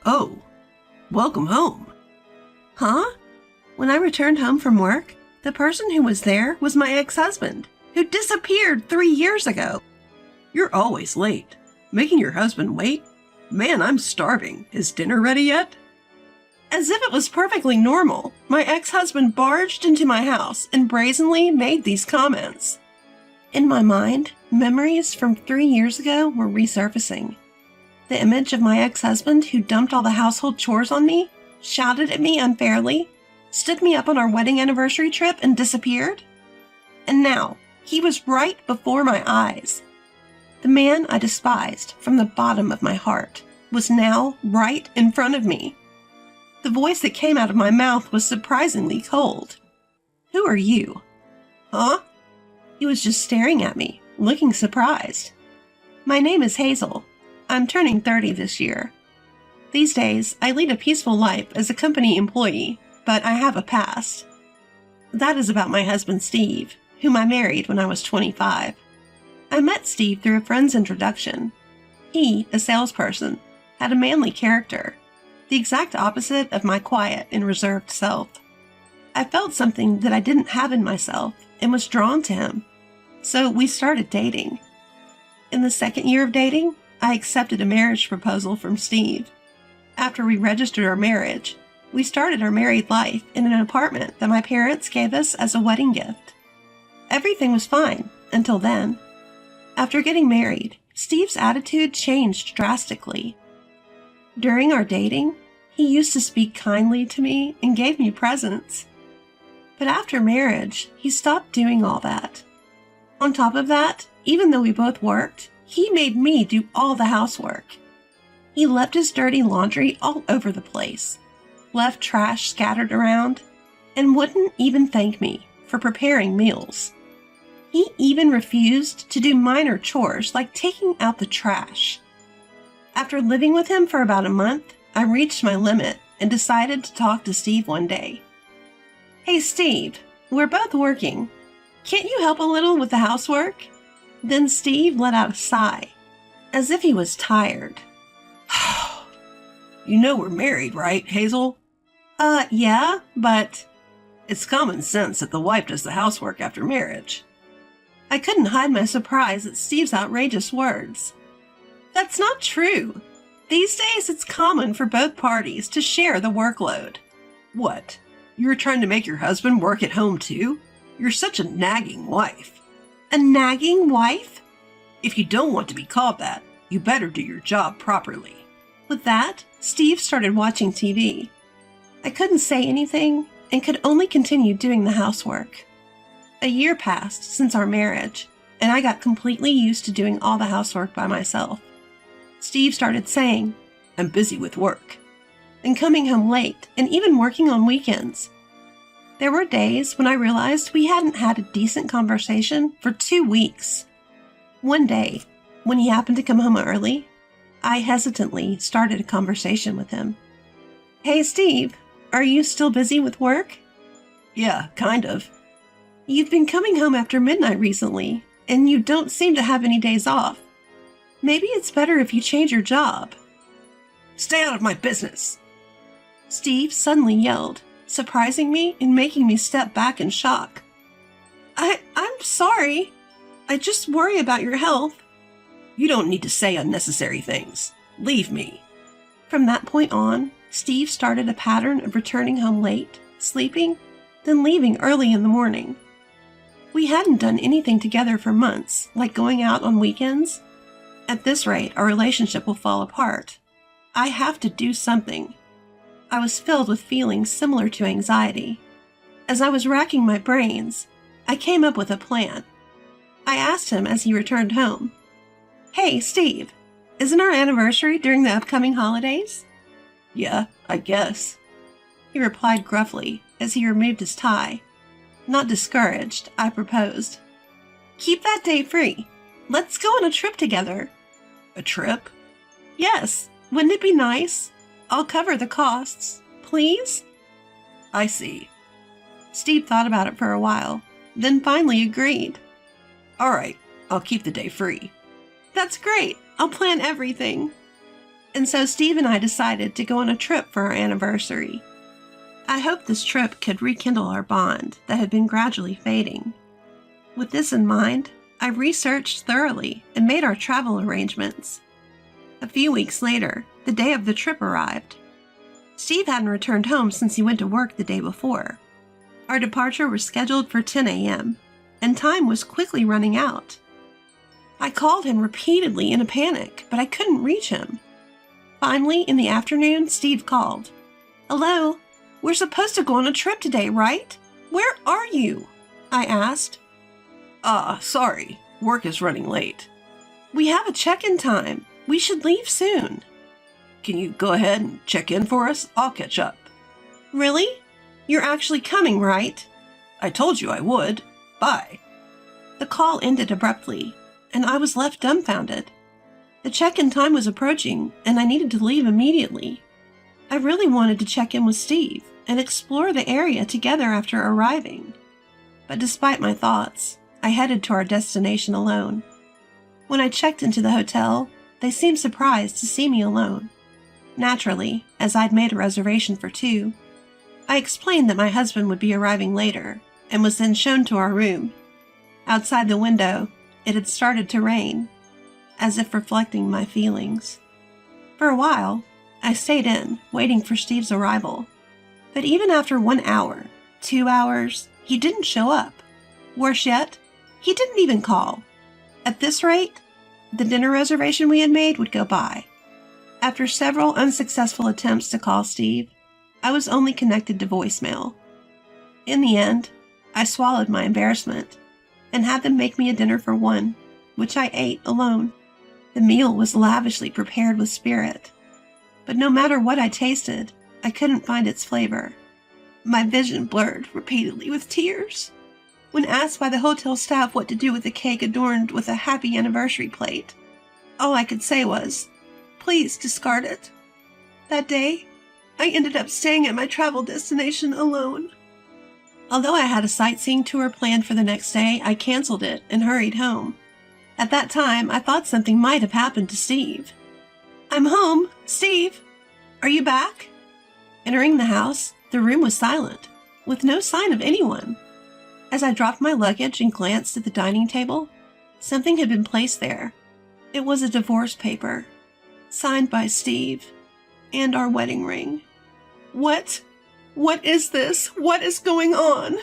Oh, welcome home. Huh? When I returned home from work, the person who was there was my ex-husband, who disappeared 3 years ago. You're always late. Making your husband wait? Man, I'm starving. Is dinner ready yet? As if it was perfectly normal, my ex-husband barged into my house and brazenly made these comments. In my mind, memories from 3 years ago were resurfacing. The image of my ex-husband who dumped all the household chores on me, shouted at me unfairly, stood me up on our wedding anniversary trip and disappeared. And now, he was right before my eyes. The man I despised from the bottom of my heart was now right in front of me. The voice that came out of my mouth was surprisingly cold. Who are you? Huh? He was just staring at me, looking surprised. My name is Hazel. I'm turning 30 this year. These days, I lead a peaceful life as a company employee, but I have a past. That is about my husband Steve, whom I married when I was 25. I met Steve through a friend's introduction. He, a salesperson, had a manly character, the exact opposite of my quiet and reserved self. I felt something that I didn't have in myself and was drawn to him, so we started dating. In the second year of dating, I accepted a marriage proposal from Steve. After we registered our marriage, we started our married life in an apartment that my parents gave us as a wedding gift. Everything was fine until then. After getting married, Steve's attitude changed drastically. During our dating, he used to speak kindly to me and gave me presents. But after marriage, he stopped doing all that. On top of that, even though we both worked, he made me do all the housework. He left his dirty laundry all over the place, left trash scattered around, and wouldn't even thank me for preparing meals. He even refused to do minor chores like taking out the trash. After living with him for about a month, I reached my limit and decided to talk to Steve one day. Hey Steve, we're both working. Can't you help a little with the housework? Then Steve let out a sigh, as if he was tired. You know we're married, right, Hazel? Yeah, but it's common sense that the wife does the housework after marriage. I couldn't hide my surprise at Steve's outrageous words. That's not true. These days it's common for both parties to share the workload. What? You're trying to make your husband work at home too? You're such a nagging wife. A nagging wife? If you don't want to be called that, you better do your job properly. With that, Steve started watching TV. I couldn't say anything and could only continue doing the housework. A year passed since our marriage, and I got completely used to doing all the housework by myself. Steve started saying, I'm busy with work, and coming home late, and even working on weekends. There were days when I realized we hadn't had a decent conversation for 2 weeks. One day, when he happened to come home early, I hesitantly started a conversation with him. Hey Steve, are you still busy with work? Yeah, kind of. You've been coming home after midnight recently, and you don't seem to have any days off. Maybe it's better if you change your job. Stay out of my business! Steve suddenly yelled, surprising me and making me step back in shock. I'm sorry. I just worry about your health. You don't need to say unnecessary things. Leave me. From that point on, Steve started a pattern of returning home late, sleeping, then leaving early in the morning. We hadn't done anything together for months, like going out on weekends. At this rate, our relationship will fall apart. I have to do something. I was filled with feelings similar to anxiety. As I was racking my brains, I came up with a plan. I asked him as he returned home, Hey, Steve, isn't our anniversary during the upcoming holidays? Yeah, I guess. He replied gruffly as he removed his tie. Not discouraged, I proposed. Keep that day free. Let's go on a trip together. A trip? Yes, wouldn't it be nice? I'll cover the costs. Please? I see. Steve thought about it for a while, then finally agreed. All right, I'll keep the day free. That's great. I'll plan everything. And so Steve and I decided to go on a trip for our anniversary. I hoped this trip could rekindle our bond that had been gradually fading. With this in mind, I researched thoroughly and made our travel arrangements. A few weeks later, the day of the trip arrived. Steve hadn't returned home since he went to work the day before. Our departure was scheduled for 10 a.m., and time was quickly running out. I called him repeatedly in a panic, but I couldn't reach him. Finally, in the afternoon, Steve called. "Hello? We're supposed to go on a trip today, right? Where are you?" I asked. Sorry. Work is running late. "We have a check-in time. We should leave soon." Can you go ahead and check in for us? I'll catch up. "Really? You're actually coming, right?" I told you I would. Bye. The call ended abruptly, and I was left dumbfounded. The check-in time was approaching, and I needed to leave immediately. I really wanted to check in with Steve and explore the area together after arriving. But despite my thoughts, I headed to our destination alone. When I checked into the hotel, they seemed surprised to see me alone. Naturally, as I'd made a reservation for 2, I explained that my husband would be arriving later and was then shown to our room. Outside the window, it had started to rain, as if reflecting my feelings. For a while, I stayed in, waiting for Steve's arrival. But even after 1 hour, 2 hours, he didn't show up. Worse yet, he didn't even call. At this rate, the dinner reservation we had made would go by. After several unsuccessful attempts to call Steve, I was only connected to voicemail. In the end, I swallowed my embarrassment and had them make me a dinner for 1, which I ate alone. The meal was lavishly prepared with spirit, but no matter what I tasted, I couldn't find its flavor. My vision blurred repeatedly with tears. When asked by the hotel staff what to do with the cake adorned with a happy anniversary plate, all I could say was, "Please discard it." That day, I ended up staying at my travel destination alone. Although I had a sightseeing tour planned for the next day, I canceled it and hurried home. At that time, I thought something might have happened to Steve. "I'm home. Steve, are you back?" Entering the house, the room was silent, with no sign of anyone. As I dropped my luggage and glanced at the dining table, something had been placed there. It was a divorce paper, signed by Steve, and our wedding ring. What? What is this? What is going on?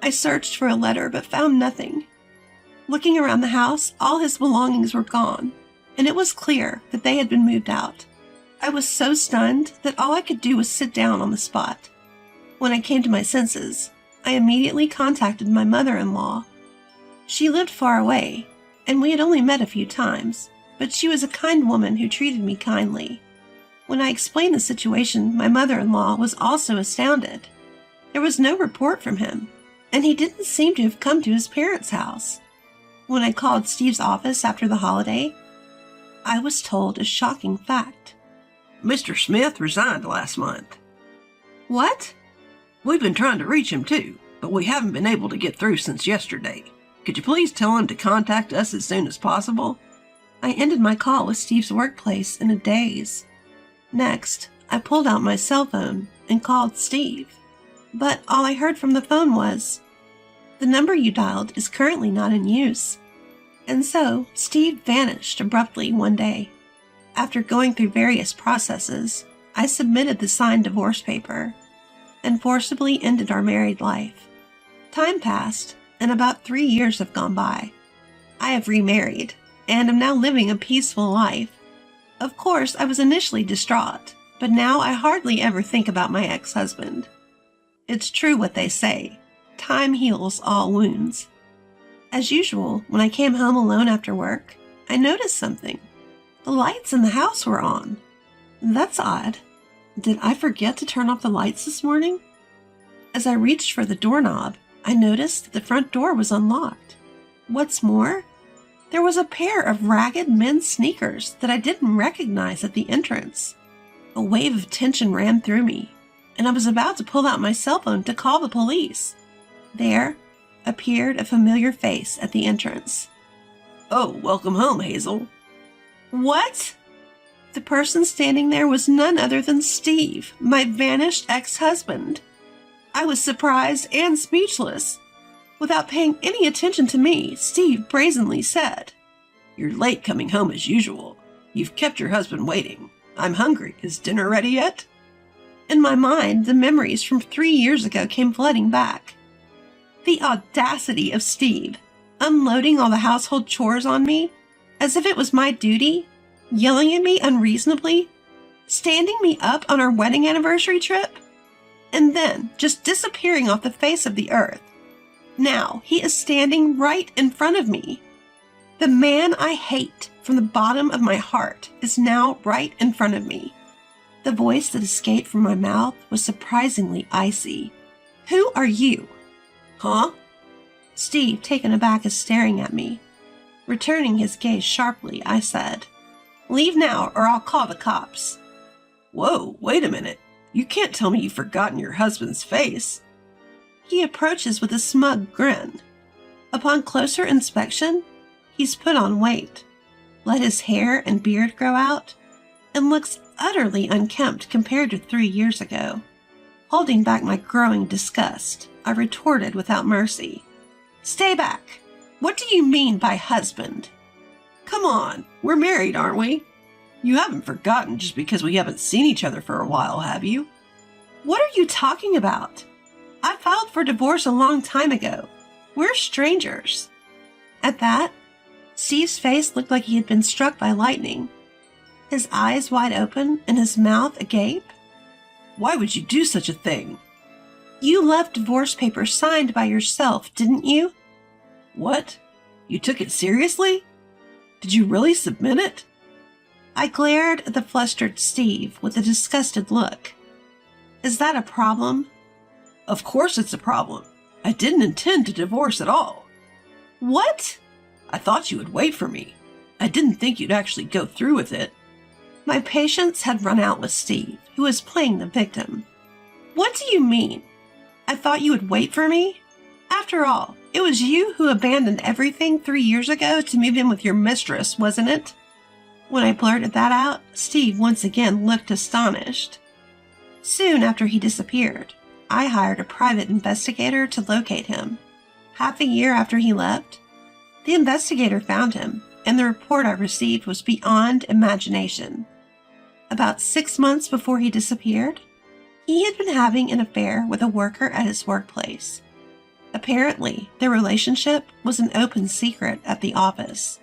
I searched for a letter but found nothing. Looking around the house, all his belongings were gone, and it was clear that they had been moved out. I was so stunned that all I could do was sit down on the spot. When I came to my senses, I immediately contacted my mother-in-law. She lived far away, and we had only met a few times, but she was a kind woman who treated me kindly. When I explained the situation, my mother-in-law was also astounded. There was no report from him, and he didn't seem to have come to his parents' house. When I called Steve's office after the holiday, I was told a shocking fact. Mr. Smith resigned last month. What? We've been trying to reach him too, but we haven't been able to get through since yesterday. Could you please tell him to contact us as soon as possible? I ended my call with Steve's workplace in a daze. Next, I pulled out my cell phone and called Steve. But all I heard from the phone was, "The number you dialed is currently not in use." And so, Steve vanished abruptly one day. After going through various processes, I submitted the signed divorce paper and forcibly ended our married life. Time passed, and about 3 years have gone by. I have remarried, and am now living a peaceful life. Of course, I was initially distraught, but now I hardly ever think about my ex-husband. It's true what they say, time heals all wounds. As usual, when I came home alone after work, I noticed something. The lights in the house were on. That's odd. Did I forget to turn off the lights this morning? As I reached for the doorknob, I noticed that the front door was unlocked. What's more, there was a pair of ragged men's sneakers that I didn't recognize at the entrance. A wave of tension ran through me, and I was about to pull out my cell phone to call the police. There appeared a familiar face at the entrance. "Oh, welcome home, Hazel." What? The person standing there was none other than Steve, my vanished ex-husband. I was surprised and speechless. Without paying any attention to me, Steve brazenly said, "You're late coming home as usual. You've kept your husband waiting. I'm hungry. Is dinner ready yet?" In my mind, the memories from 3 years ago came flooding back. The audacity of Steve, unloading all the household chores on me, as if it was my duty, yelling at me unreasonably, standing me up on our wedding anniversary trip, and then just disappearing off the face of the earth. Now he is standing right in front of me. The man I hate from the bottom of my heart is now right in front of me. The voice that escaped from my mouth was surprisingly icy. "Who are you?" "Huh?" Steve, taken aback, is staring at me. Returning his gaze sharply, I said, "Leave now or I'll call the cops." "Whoa, wait a minute. You can't tell me you've forgotten your husband's face." He approaches with a smug grin. Upon closer inspection, he's put on weight, let his hair and beard grow out, and looks utterly unkempt compared to 3 years ago. Holding back my growing disgust, I retorted without mercy, "Stay back. What do you mean by husband?" "Come on, we're married, aren't we? You haven't forgotten just because we haven't seen each other for a while, have you?" "What are you talking about? I filed for divorce a long time ago. We're strangers." At that, Steve's face looked like he had been struck by lightning. His eyes wide open and his mouth agape. "Why would you do such a thing?" "You left divorce papers signed by yourself, didn't you?" "What? You took it seriously? Did you really submit it?" I glared at the flustered Steve with a disgusted look. "Is that a problem?" "Of course it's a problem. I didn't intend to divorce at all." "What?" "I thought you would wait for me. I didn't think you'd actually go through with it." My patience had run out with Steve, who was playing the victim. "What do you mean? I thought you would wait for me? After all, it was you who abandoned everything 3 years ago to move in with your mistress, wasn't it?" When I blurted that out, Steve once again looked astonished. Soon after he disappeared, I hired a private investigator to locate him. Half a year after he left, the investigator found him, and the report I received was beyond imagination. About 6 months before he disappeared, he had been having an affair with a worker at his workplace. Apparently, their relationship was an open secret at the office.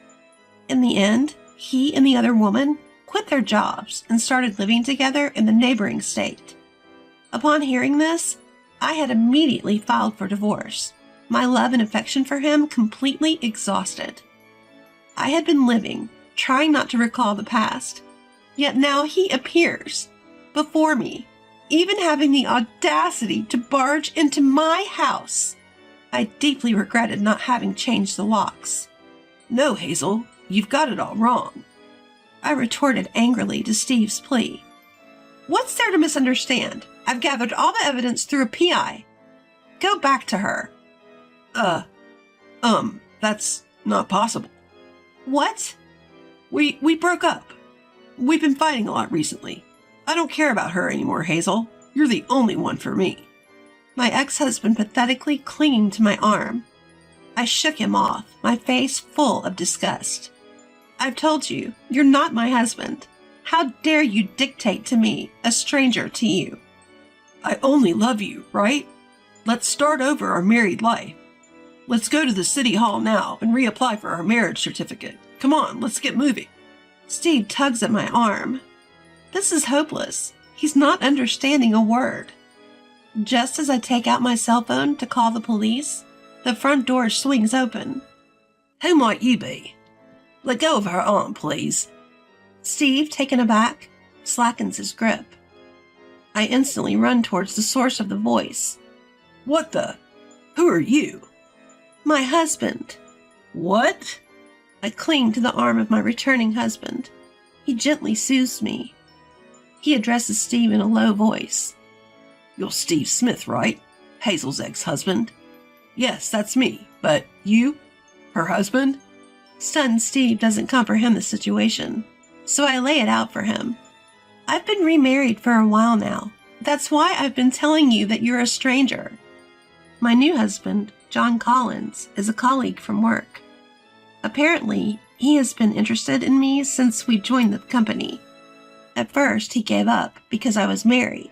In the end, he and the other woman quit their jobs and started living together in the neighboring state. Upon hearing this, I had immediately filed for divorce, my love and affection for him completely exhausted. I had been living, trying not to recall the past, yet now he appears before me, even having the audacity to barge into my house. I deeply regretted not having changed the locks. "No, Hazel, you've got it all wrong," I retorted angrily to Steve's plea. "What's there to misunderstand? I've gathered all the evidence through a PI. Go back to her." That's not possible." "What?" We broke up. We've been fighting a lot recently. I don't care about her anymore, Hazel. You're the only one for me." My ex-husband pathetically clinging to my arm. I shook him off, my face full of disgust. "I've told you, you're not my husband. How dare you dictate to me, a stranger to you?" "I only love you, right? Let's start over our married life. Let's go to the city hall now and reapply for our marriage certificate. Come on, let's get moving." Steve tugs at my arm. This is hopeless. He's not understanding a word. Just as I take out my cell phone to call the police, the front door swings open. "Who might you be? Let go of her arm, please." Steve, taken aback, slackens his grip. I instantly run towards the source of the voice. "What the? Who are you?" "My husband." "What?" I cling to the arm of my returning husband. He gently soothes me. He addresses Steve in a low voice. "You're Steve Smith, right? Hazel's ex-husband?" "Yes, that's me. But you? Her husband?" Stunned Steve doesn't comprehend the situation. so I lay it out for him. I've been remarried for a while now. That's why I've been telling you that you're a stranger. My new husband, John Collins, is a colleague from work. Apparently, he has been interested in me since we joined the company. At first, he gave up because I was married.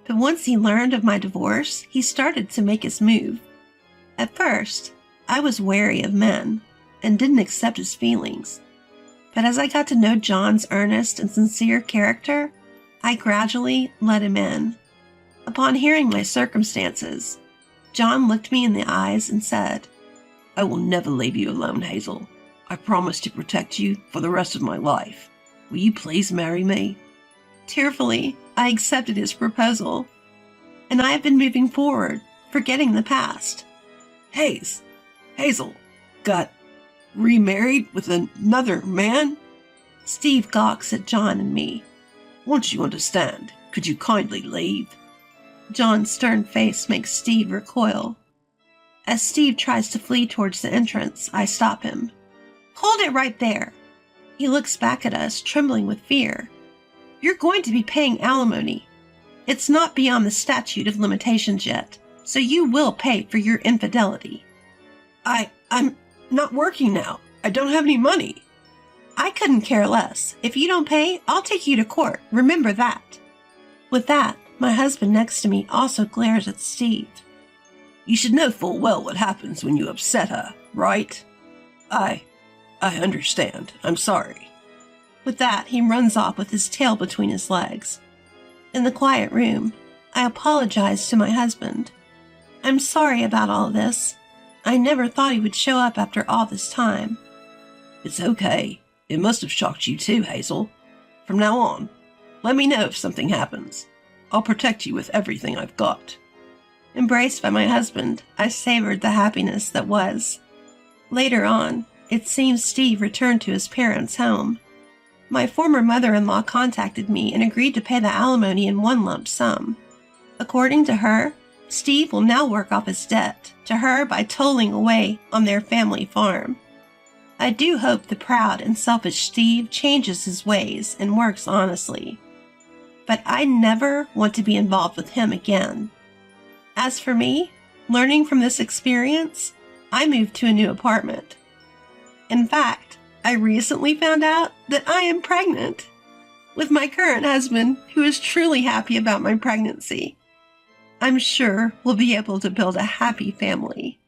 But once he learned of my divorce, he started to make his move. At first, I was wary of men and didn't accept his feelings. But as I got to know John's earnest and sincere character, I gradually let him in. Upon hearing my circumstances, John looked me in the eyes and said, "I will never leave you alone, Hazel. I promise to protect you for the rest of my life. Will you please marry me?" Tearfully, I accepted his proposal, and I have been moving forward, forgetting the past. Hazel, got remarried with another man? Steve gawks at John and me. "Once you understand, could you kindly leave?" John's stern face makes Steve recoil. As Steve tries to flee towards the entrance, I stop him. "Hold it right there." He looks back at us, trembling with fear. "You're going to be paying alimony. It's not beyond the statute of limitations yet, so you will pay for your infidelity." I'm not working now. I don't have any money." "I couldn't care less. If you don't pay, I'll take you to court. Remember that." With that, my husband next to me also glares at Steve. "You should know full well what happens when you upset her, right?" I understand. I'm sorry." With that, he runs off with his tail between his legs. In the quiet room, I apologize to my husband. I'm sorry about all this. I never thought he would show up after all this time. "It's okay. It must have shocked you too, Hazel. From now on, let me know if something happens. I'll protect you with everything I've got." Embraced by my husband, I savored the happiness that was. Later on, it seems Steve returned to his parents' home. My former mother-in-law contacted me and agreed to pay the alimony in one lump sum. According to her, Steve will now work off his debt to her by tolling away on their family farm. I do hope the proud and selfish Steve changes his ways and works honestly. But I never want to be involved with him again. As for me, learning from this experience, I moved to a new apartment. In fact, I recently found out that I am pregnant with my current husband, who is truly happy about my pregnancy. I'm sure we'll be able to build a happy family.